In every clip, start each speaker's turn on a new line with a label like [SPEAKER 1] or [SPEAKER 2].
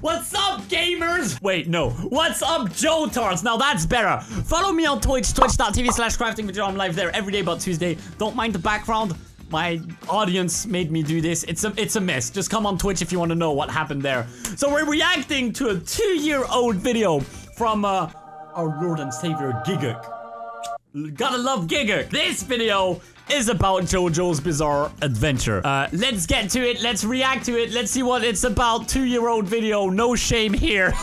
[SPEAKER 1] What's up, gamers? Wait, no. What's up, JOJO'S? Now that's better. Follow me on Twitch, twitch.tv/craftingvideo. I'm live there every day but Tuesday. Don't mind the background. My audience made me do this. It's a mess. Just come on Twitch if you want to know what happened there. So we're reacting to a 2-year-old video from our Lord and Savior Gigguk. Gotta love Gigguk. This video is about JoJo's Bizarre Adventure. Let's get to it. Let's react to it. Let's see what it's about. 2-year-old video. No shame here.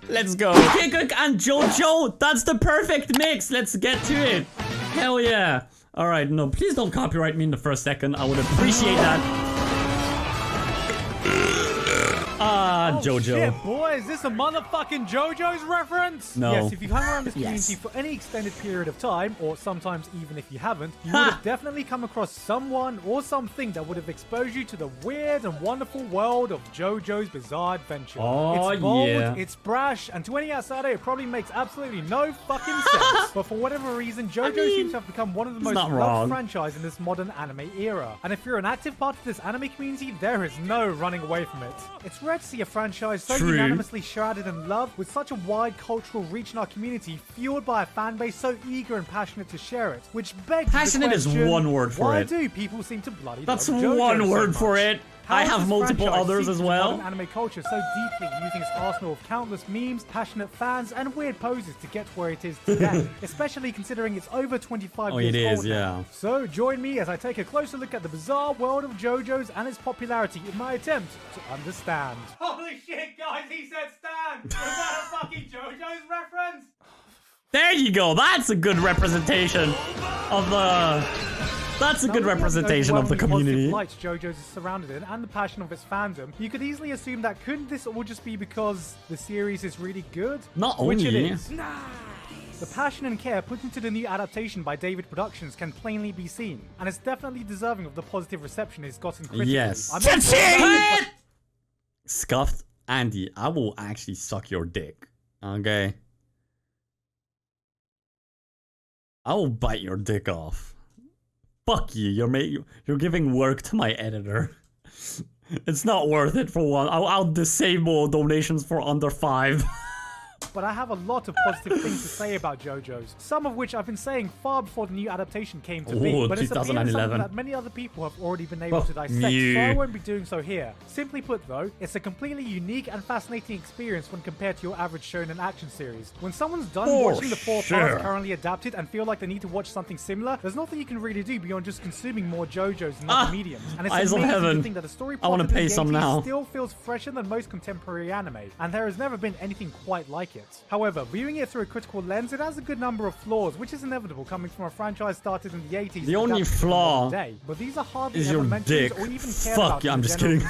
[SPEAKER 1] Let's go. Gigguk and JoJo. That's the perfect mix. Let's get to it. Hell yeah. All right. No, please don't copyright me in the first second. I would appreciate that. JoJo.
[SPEAKER 2] Shit, boy, is this a motherfucking JoJo's reference?
[SPEAKER 1] No.
[SPEAKER 2] Yes, if you've hung around this community for any extended period of time, or sometimes even if you haven't, you would have definitely come across someone or something that would have exposed you to the weird and wonderful world of JoJo's Bizarre Adventure.
[SPEAKER 1] Oh,
[SPEAKER 2] it's bold,
[SPEAKER 1] yeah.
[SPEAKER 2] it's brash, and to any outsider, it probably makes absolutely no fucking sense. But for whatever reason, JoJo seems to have become one of the most loved franchises in this modern anime era. And if you're an active part of this anime community, there is no running away from it. It's rare to see a franchise so unanimously shrouded in love with such a wide cultural reach in our community, fueled by a fan base so eager and passionate to share it. Which begs
[SPEAKER 1] passionate
[SPEAKER 2] the question,
[SPEAKER 1] is one word for
[SPEAKER 2] why
[SPEAKER 1] it.
[SPEAKER 2] do people seem to bloody
[SPEAKER 1] That's
[SPEAKER 2] love JoJo
[SPEAKER 1] one word
[SPEAKER 2] so
[SPEAKER 1] for
[SPEAKER 2] much?
[SPEAKER 1] it. I have multiple others as well.
[SPEAKER 2] Modern anime culture so deeply, using its arsenal of countless memes, passionate fans, and weird poses to get where it is today. Especially considering it's over 25 years old now. So join me as I take a closer look at the bizarre world of JoJo's and its popularity in my attempt to understand. Holy shit, guys! He said stand. Was that a fucking JoJo's reference?
[SPEAKER 1] There you go. That's a good representation of the. That's a good representation of the community.
[SPEAKER 2] The lights JoJo's is surrounded in and the passion of its fandom, you could easily assume that couldn't this all just be because the series is really good?
[SPEAKER 1] Not only.
[SPEAKER 2] Which it is. The passion and care put into the new adaptation by David Productions can plainly be seen, and it's definitely deserving of the positive reception it's gotten critically.
[SPEAKER 1] Yes. Scuffed Andy, I will actually suck your dick. Okay. I will bite your dick off. Fuck you, you're giving work to my editor. It's not worth it for one. I'll disable donations for under 5.
[SPEAKER 2] But I have a lot of positive things to say about JoJo's, some of which I've been saying far before the new adaptation came to be, but it's something that many other people have already been able to dissect, so I won't be doing so here. Simply put though, it's a completely unique and fascinating experience when compared to your average shonen action series. When someone's done watching the 4 parts currently adapted and feel like they need to watch something similar, there's nothing you can really do beyond just consuming more JoJo's in other mediums. And it's amazing to think that the story plot of the 80s still feels fresher than most contemporary anime, and there has never been anything quite like it. However, viewing it through a critical lens, it has a good number of flaws, which is inevitable coming from a franchise started in the 80s.
[SPEAKER 1] The only flaw
[SPEAKER 2] but these are hardly
[SPEAKER 1] is your dick.
[SPEAKER 2] Or even Fuck,
[SPEAKER 1] I'm just kidding.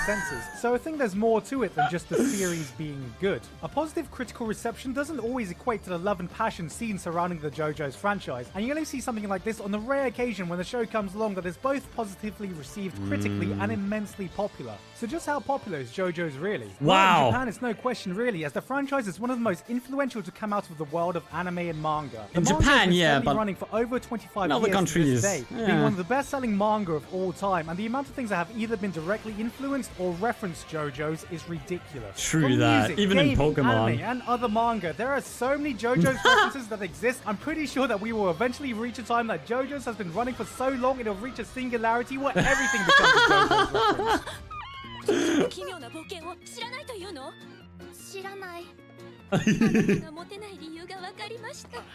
[SPEAKER 2] So I think there's more to it than just the series being good. A positive critical reception doesn't always equate to the love and passion seen surrounding the JoJo's franchise, and you only see something like this on the rare occasion when the show comes along that is both positively received critically and immensely popular. So just how popular is JoJo's really? Well, in Japan, it's no question really, as the franchise is one of the most influential to come out of the world of anime and manga.
[SPEAKER 1] In Japan, yeah, but
[SPEAKER 2] running for over 25
[SPEAKER 1] other
[SPEAKER 2] years
[SPEAKER 1] countries,
[SPEAKER 2] to this day, being one of the best-selling manga of all time, and the amount of things that have either been directly influenced or referenced JoJo's is ridiculous.
[SPEAKER 1] True
[SPEAKER 2] From
[SPEAKER 1] that,
[SPEAKER 2] music,
[SPEAKER 1] even
[SPEAKER 2] gaming,
[SPEAKER 1] in Pokemon
[SPEAKER 2] anime, and other manga, there are so many JoJo's references that exist. I'm pretty sure that we will eventually reach a time that JoJo's has been running for so long it'll reach a singularity where everything becomes a JoJo's reference.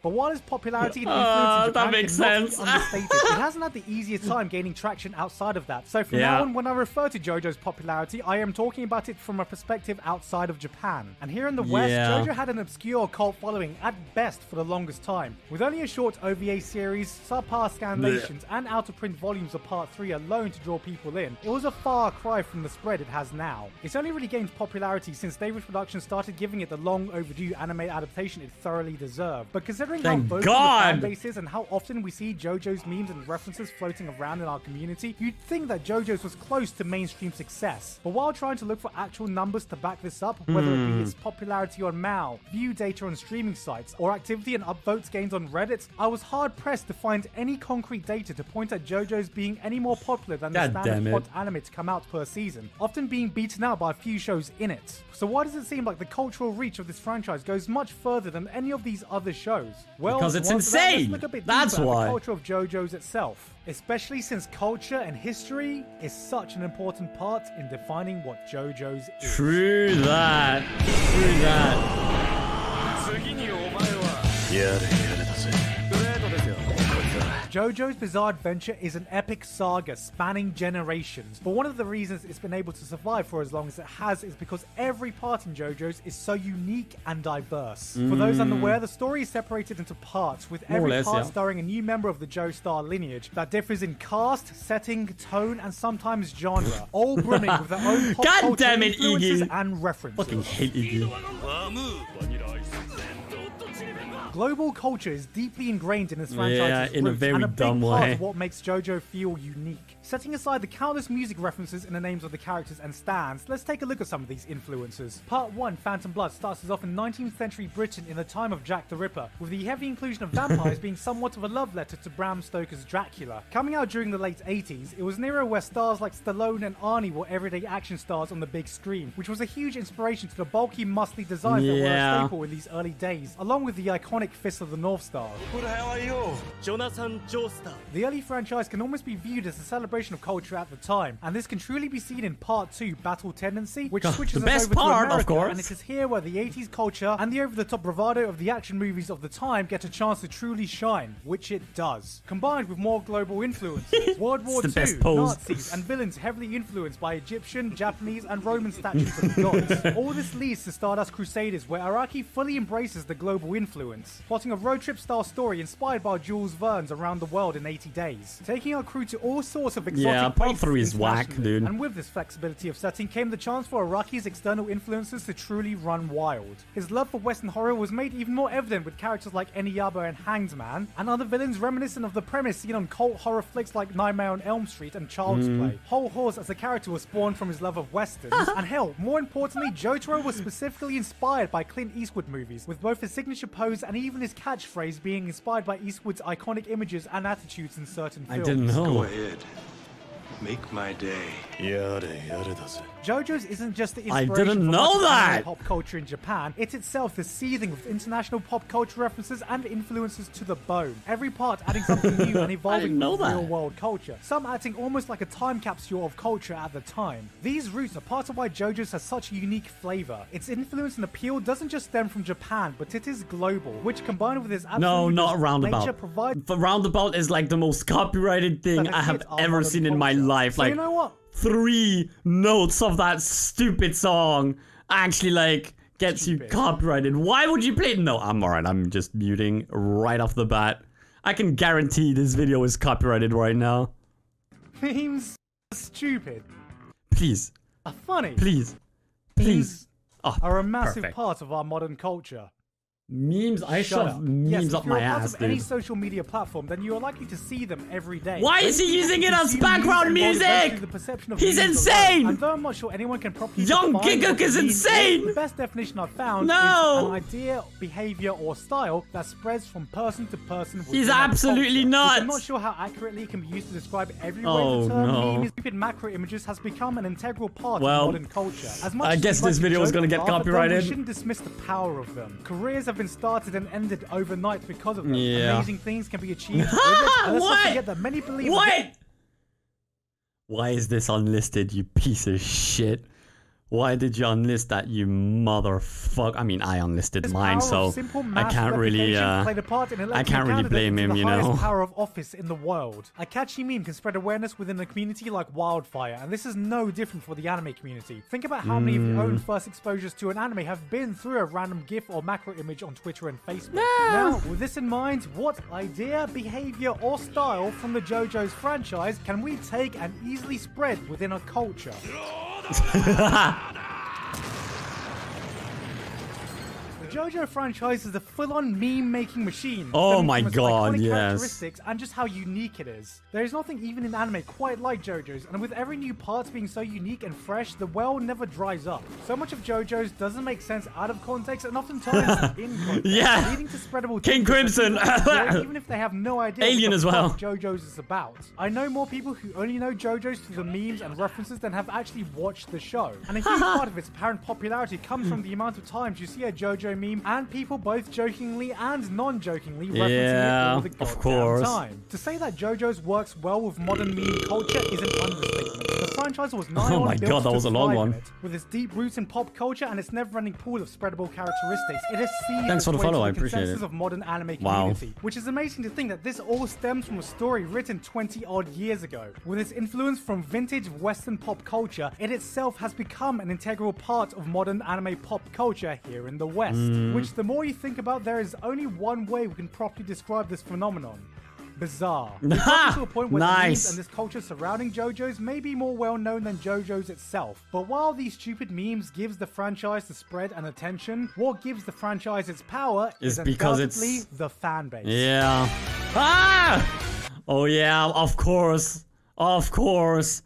[SPEAKER 2] But while its popularity and influence in Japan
[SPEAKER 1] makes sense.
[SPEAKER 2] Understated, it hasn't had the easiest time gaining traction outside of that. So from now on, when I refer to JoJo's popularity, I am talking about it from a perspective outside of Japan. And here in the West, JoJo had an obscure cult following at best for the longest time. With only a short OVA series, subpar scanlations, and out-of-print volumes of Part 3 alone to draw people in, it was a far cry from the spread it has now. It's only really gained popularity since David Productions started giving it the long overdue anime adaptation it thoroughly deserve. But considering how vocal the fan base is and how often we see JoJo's memes and references floating around in our community, you'd think that JoJo's was close to mainstream success. But while trying to look for actual numbers to back this up, whether it be its popularity on MAL, view data on streaming sites, or activity and upvotes gains on Reddit, I was hard-pressed to find any concrete data to point at JoJo's being any more popular than the standard hot anime to come out per season, often being beaten out by a few shows in it. So why does it seem like the cultural reach of this franchise goes much further than any of these other shows? Well,
[SPEAKER 1] because it's insane! That's why.
[SPEAKER 2] The culture of JoJo's itself. Especially since culture and history is such an important part in defining what JoJo's is.
[SPEAKER 1] True that. True that.
[SPEAKER 2] JoJo's Bizarre Adventure is an epic saga spanning generations, but one of the reasons it's been able to survive for as long as it has is because every part in JoJo's is so unique and diverse. For those unaware, the story is separated into parts, with every part starring a new member of the JoStar lineage that differs in cast, setting, tone, and sometimes genre, all brimming with their own pop culture influences and references.
[SPEAKER 1] Fucking hate Iggy.
[SPEAKER 2] Global culture is deeply ingrained in this franchise's roots, and a big part of what makes JoJo feel unique. Setting aside the countless music references in the names of the characters and stands, let's take a look at some of these influences. Part 1, Phantom Blood, starts us off in 19th century Britain in the time of Jack the Ripper, with the heavy inclusion of vampires being somewhat of a love letter to Bram Stoker's Dracula. Coming out during the late 80s, it was an era where stars like Stallone and Arnie were everyday action stars on the big screen, which was a huge inspiration to the bulky, muscly designs that were a staple in these early days, along with the iconic Fist of the North Star.
[SPEAKER 3] Who the hell are you?
[SPEAKER 4] Jonathan Joestar.
[SPEAKER 2] The early franchise can almost be viewed as a celebration of culture at the time, and this can truly be seen in Part 2, Battle Tendency, which switches us over to America,
[SPEAKER 1] of course.
[SPEAKER 2] And it is here where the 80s culture and the over-the-top bravado of the action movies of the time get a chance to truly shine, which it does. Combined with more global influences, World War II, Nazis, and villains heavily influenced by Egyptian, Japanese, and Roman statues of the gods. All this leads to Stardust Crusaders, where Araki fully embraces the global influence, plotting a road trip style story inspired by Jules Verne's Around the World in 80 Days, taking our crew to all sorts of exotic places.
[SPEAKER 1] Part 3 is whack, dude.
[SPEAKER 2] And with this flexibility of setting came the chance for Araki's external influences to truly run wild. His love for Western horror was made even more evident with characters like Eniyaba and Hanged Man, and other villains reminiscent of the premise seen on cult horror flicks like Nightmare on Elm Street and Child's Play. Whole Horse as a character was spawned from his love of westerns, and hell, more importantly, Jotaro was specifically inspired by Clint Eastwood movies, with both his signature pose and even his catchphrase being inspired by Eastwood's iconic images and attitudes in certain films.
[SPEAKER 1] I didn't know.
[SPEAKER 3] Go ahead. Make my day.
[SPEAKER 2] JoJo's isn't just the
[SPEAKER 1] I
[SPEAKER 2] inspiration
[SPEAKER 1] didn't know that.
[SPEAKER 2] pop culture in Japan. It's itself is seething with international pop culture references and influences to the bone. Every part adding something new and evolving with real-world culture. Some acting almost like a time capsule of culture at the time. These roots are part of why JoJo's has such a unique flavor. Its influence and appeal doesn't just stem from Japan, but it is global, which combined with its
[SPEAKER 1] not Roundabout. Roundabout is like the most copyrighted thing I have ever seen in my life.
[SPEAKER 2] So
[SPEAKER 1] like,
[SPEAKER 2] you know what?
[SPEAKER 1] 3 notes of that stupid song actually like gets you copyrighted. Why would you play it? No, I'm alright. I'm just muting right off the bat. I can guarantee this video is copyrighted right now.
[SPEAKER 2] Memes are stupid.
[SPEAKER 1] Please.
[SPEAKER 2] Are funny.
[SPEAKER 1] Please. Please.
[SPEAKER 2] Oh, are a massive part of our modern culture.
[SPEAKER 1] Memes, I shove memes up my ass, dude.
[SPEAKER 2] If you're part of any social media platform, then you are likely to see them every day.
[SPEAKER 1] Why is he using it as background music? He's insane!
[SPEAKER 2] And though I'm not sure anyone can properly
[SPEAKER 1] Young Gigguk is insane!
[SPEAKER 2] The best definition I've found is an idea, behavior, or style that spreads from person to person.
[SPEAKER 1] He's absolutely nuts!
[SPEAKER 2] I'm not sure how accurately it can be used to describe every way the term meme, stupid macro images has become an integral part of modern culture. As much
[SPEAKER 1] I guess this video is gonna get copyrighted.
[SPEAKER 2] We shouldn't dismiss the power of them. Careers have been started and ended overnight because of them. Amazing things can be achieved with it. And let's not forget that many believe
[SPEAKER 1] Why is this unlisted, you piece of shit? Why did you unlist that, you motherfucker? I mean, I unlisted mine, so I can't really, blame him, you know.
[SPEAKER 2] Power of office in the world. A catchy meme can spread awareness within a community like wildfire, and this is no different for the anime community. Think about how many of your own first exposures to an anime have been through a random GIF or macro image on Twitter and Facebook. Now, with this in mind, what idea, behavior, or style from the JoJo's franchise can we take and easily spread within a culture? The JoJo franchise is a full-on meme-making machine.
[SPEAKER 1] Oh my god, yes.
[SPEAKER 2] Characteristics and just how unique it is. There is nothing even in anime quite like JoJo's, and with every new part being so unique and fresh, the well never dries up. So much of JoJo's doesn't make sense out of context and oftentimes in context,
[SPEAKER 1] yeah.
[SPEAKER 2] leading to spreadable
[SPEAKER 1] King Crimson,
[SPEAKER 2] even if they have no idea
[SPEAKER 1] Alien
[SPEAKER 2] what
[SPEAKER 1] as well.
[SPEAKER 2] JoJo's is about. I know more people who only know JoJo's through the memes and references than have actually watched the show. And a huge part of its apparent popularity comes from the amount of times you see a JoJo meme and people both jokingly and non-jokingly referencing it all the goddamn time. To say that JoJo's works well with modern meme culture is an understatement. The franchise was nigh on built
[SPEAKER 1] that was a long one.
[SPEAKER 2] With its deep roots in pop culture and its never-ending pool of spreadable characteristics, it has seized
[SPEAKER 1] Thanks for the follow, I appreciate
[SPEAKER 2] consensus
[SPEAKER 1] it.
[SPEAKER 2] of modern anime community, which is amazing to think that this all stems from a story written 20-odd years ago. With its influence from vintage Western pop culture, it itself has become an integral part of modern anime pop culture here in the West. Which, the more you think about, there is only one way we can properly describe this phenomenon. Bizarre. We've gotten to a point where the memes and this culture surrounding JoJo's may be more well known than JoJo's itself. But while these stupid memes gives the franchise the spread and attention, what gives the franchise its power is
[SPEAKER 1] because
[SPEAKER 2] undoubtedly the fan base.
[SPEAKER 1] Yeah. Ah! Oh yeah, of course. Of course.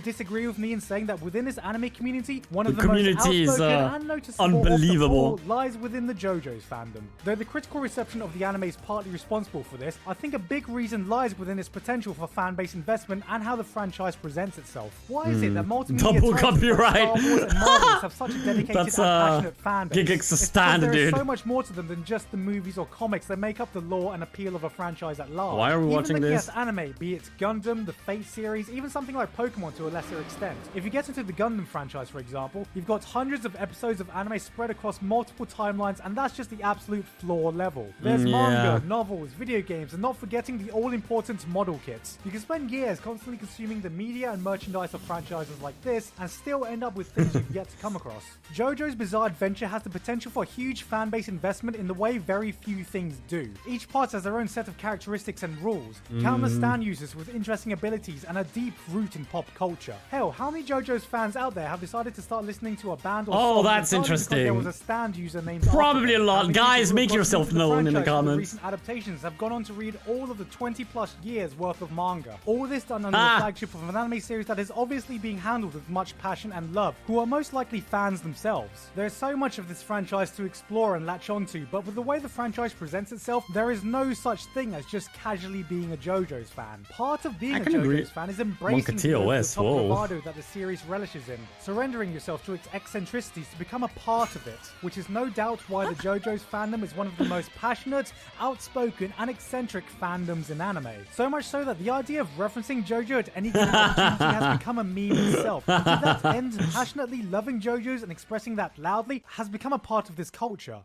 [SPEAKER 2] Disagree with me in saying that within this anime community, one of the most outspoken and noticeable
[SPEAKER 1] unbelievable
[SPEAKER 2] of the four lies within the JoJo's fandom. Though the critical reception of the anime is partly responsible for this, I think a big reason lies within its potential for fan-base investment and how the franchise presents itself. Why is it that multimedia
[SPEAKER 1] double copyright
[SPEAKER 2] Star Wars and Marvel have such a dedicated and passionate fan base?
[SPEAKER 1] Gigguk's a standard, dude.
[SPEAKER 2] There is so much more to them than just the movies or comics that make up the lore and appeal of a franchise at large.
[SPEAKER 1] Why are we watching this?
[SPEAKER 2] Even the anime, be it Gundam, the Fate series, even something like Pokemon to a lesser extent. If you get into the Gundam franchise, for example, you've got hundreds of episodes of anime spread across multiple timelines, and that's just the absolute floor level. There's manga, novels, video games, and not forgetting the all-important model kits. You can spend years constantly consuming the media and merchandise of franchises like this, and still end up with things you've yet to come across. JoJo's Bizarre Adventure has the potential for huge fan-base investment in the way very few things do. Each part has their own set of characteristics and rules, countless stand users with interesting abilities, and a deep root in pop culture. Hell, how many JoJo's fans out there have decided to start listening to a band or song
[SPEAKER 1] that's interesting.
[SPEAKER 2] There was a stand user named
[SPEAKER 1] probably a lot. Guys, make yourself known in the comments.
[SPEAKER 2] Recent adaptations have gone on to read all of the 20+ years worth of manga. All this done under the flagship of an anime series that is obviously being handled with much passion and love, who are most likely fans themselves. There is so much of this franchise to explore and latch onto, but with the way the franchise presents itself, there is no such thing as just casually being a JoJo's fan. Part of being a JoJo's fan is embracing the top bravado that the series relishes in, surrendering yourself to its eccentricities to become a part of it, which is no doubt why the JoJo's fandom is one of the most passionate, outspoken, and eccentric fandoms in anime. So much so that the idea of referencing JoJo at any given opportunity has become a meme itself. And to that end, passionately loving JoJo's and expressing that loudly has become a part of this culture.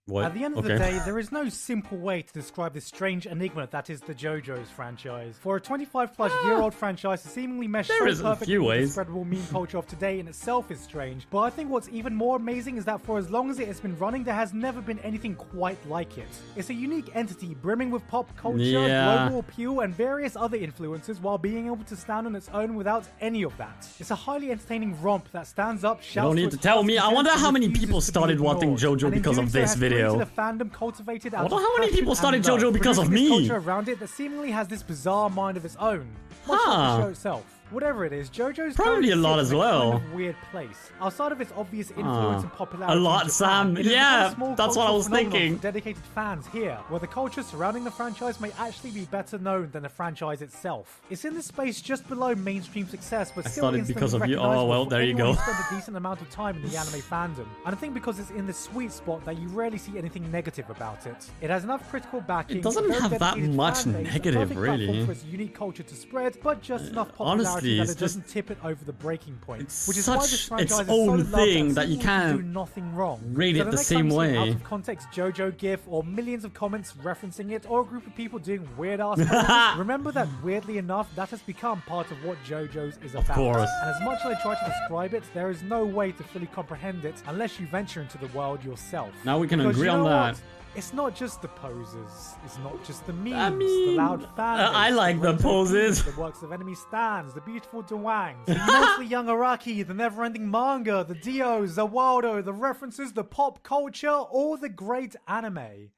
[SPEAKER 1] What?
[SPEAKER 2] At the end of the day, there is no simple way to describe this strange enigma that is the JoJo's franchise. For a 25-plus-year-old franchise to seemingly mesh so perfectly with the spreadable meme culture of today in itself is strange. But I think what's even more amazing is that for as long as it has been running, there has never been anything quite like it. It's a unique entity brimming with pop culture, global appeal, and various other influences while being able to stand on its own without any of that. It's a highly entertaining romp that stands up, shouts.
[SPEAKER 1] You don't need to tell me. I wonder how many people started watching JoJo because of this video.
[SPEAKER 2] The fandom cultivated out
[SPEAKER 1] how many people started JoJo because of me?
[SPEAKER 2] Culture around it that seemingly has this bizarre mind of its own, much like the show itself. Whatever it is, JoJo's
[SPEAKER 1] probably a lot as well.
[SPEAKER 2] Kind of weird place. Outside of its obvious influence and popularity,
[SPEAKER 1] a lot, Sam. Yeah, that's what I was thinking.
[SPEAKER 2] Dedicated fans here, where the culture surrounding the franchise may actually be better known than the franchise itself. It's in this space just below mainstream success, but still instantly
[SPEAKER 1] because of you. Oh well, there you go.
[SPEAKER 2] Spend a decent amount of time in the anime fandom, and I think because it's in the sweet spot that you rarely see anything negative about it. It has enough critical backing.
[SPEAKER 1] It doesn't have that much negative, really.
[SPEAKER 2] For its unique culture to spread, but just enough popularity. Honestly, that it doesn't tip it over the breaking point, which is why this franchise is so loved
[SPEAKER 1] thing that you can't
[SPEAKER 2] do nothing wrong.
[SPEAKER 1] Read it the same way.
[SPEAKER 2] Out of context JoJo GIF or millions of comments referencing it, or a group of people doing weird ass poses, remember that weirdly enough, that has become part of what JoJo's is about.
[SPEAKER 1] Of course.
[SPEAKER 2] And as much as I try to describe it, there is no way to fully comprehend it unless you venture into the world yourself.
[SPEAKER 1] Now we can agree on that.
[SPEAKER 2] It's not just the poses, it's not just the memes, the loud fan base,
[SPEAKER 1] I like the poses.
[SPEAKER 2] The works of enemy stands, the beautiful Dwangs, the mostly young Araki, the never-ending manga, the Dios, the Waldo, the references, the pop culture, all the great anime.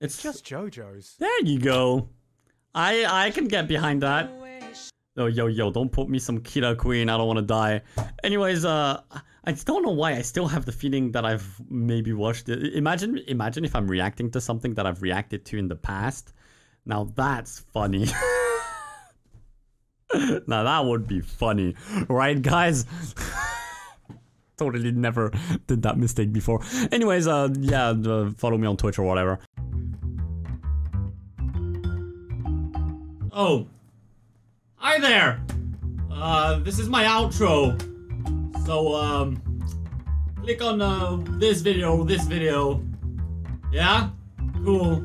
[SPEAKER 2] It's just JoJo's.
[SPEAKER 1] There you go. I can get behind that. Oh, yo, don't put me some Kira Queen, I don't want to die. Anyways, I don't know why I still have the feeling that I've maybe watched it. Imagine if I'm reacting to something that I've reacted to in the past. Now that's funny. Now that would be funny. Right, guys? Totally never did that mistake before. Anyways, yeah, follow me on Twitch or whatever. Oh. Hi there! This is my outro. So, click on, this video. Yeah? Cool.